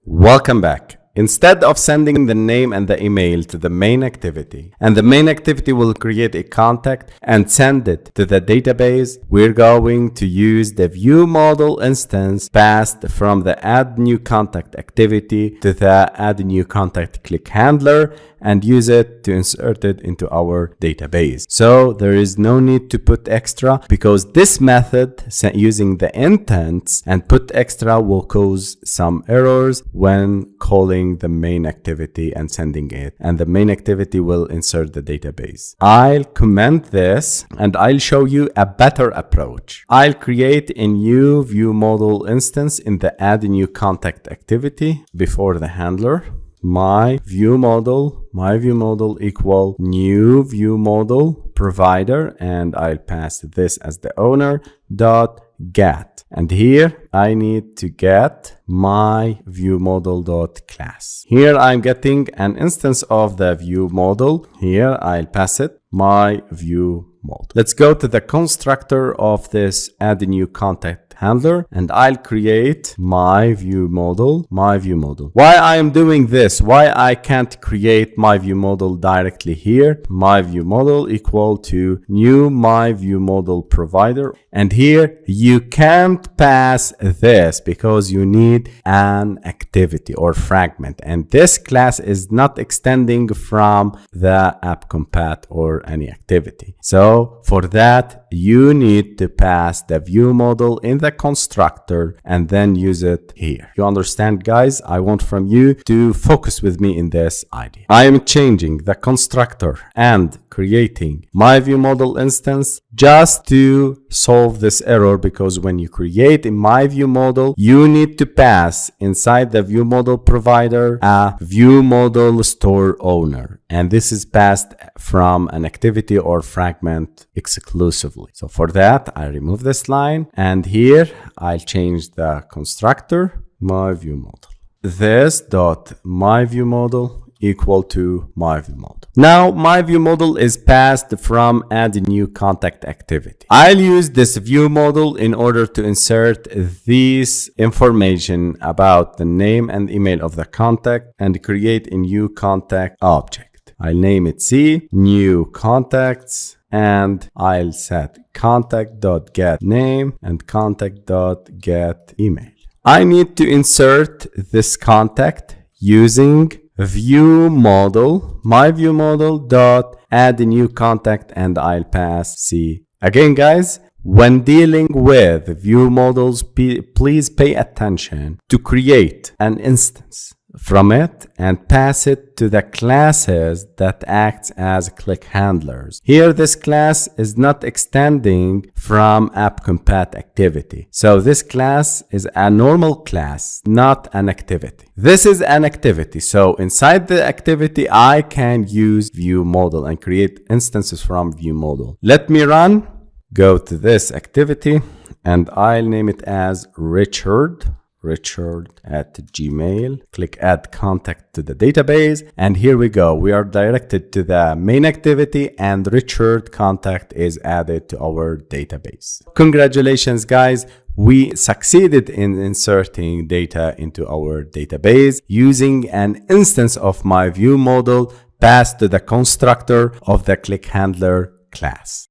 Welcome back. Instead of sending the name and the email to the main activity, and the main activity will create a contact and send it to the database, we're going to use the ViewModel instance passed from the add new contact activity to the add new contact click handler and use it to insert it into our database. So there is no need to put extra because this method using the intents and put extra will cause some errors when calling the main activity and sending it, and the main activity will insert the database. I'll comment this and I'll show you a better approach. I'll create a new ViewModel instance in the add new contact activity before the handler. My ViewModel equal new ViewModel provider, and I'll pass this as the owner dot get, and here I need to get my ViewModel dot class. Here I'm getting an instance of the ViewModel. Here I'll pass it my ViewModel. Let's go to the constructor of this add new contact handler and I'll create my ViewModel. Why I am doing this? Why I can't create my ViewModel directly here? My ViewModel equal to new my ViewModel provider, and here you can't pass this because you need an activity or fragment, and this class is not extending from the app compat or any activity. So for that you need to pass the ViewModel in the constructor and then use it here. You understand, guys? I want from you to focus with me in this idea. I am changing the constructor and creating my ViewModel instance just to solve this error, because when you create a my ViewModel, you need to pass inside the ViewModel provider a ViewModel store owner, and this is passed from an activity or fragment exclusively. So for that I remove this line, and here I'll change the constructor my ViewModel. This dot my ViewModel equal to my ViewModel. Now my ViewModel is passed from add new contact activity. I'll use this ViewModel in order to insert this information about the name and email of the contact and create a new contact object. I'll name it C, new contacts, and I'll set contact.getName and contact.getEmail. I need to insert this contact using ViewModel, my ViewModel dot add a new contact, and I'll pass C. Again, guys, when dealing with ViewModels, please pay attention to create an instance from it and pass it to the classes that acts as click handlers. Here this class is not extending from app compat activity, so this class is a normal class, not an activity. This is an activity, so inside the activity I can use ViewModel and create instances from ViewModel. Let me run, go to this activity, and I'll name it as Richard at Gmail. Click add contact to the database, and here we go. We are directed to the main activity and Richard contact is added to our database. Congratulations, guys. We succeeded in inserting data into our database using an instance of my ViewModel passed to the constructor of the click handler class.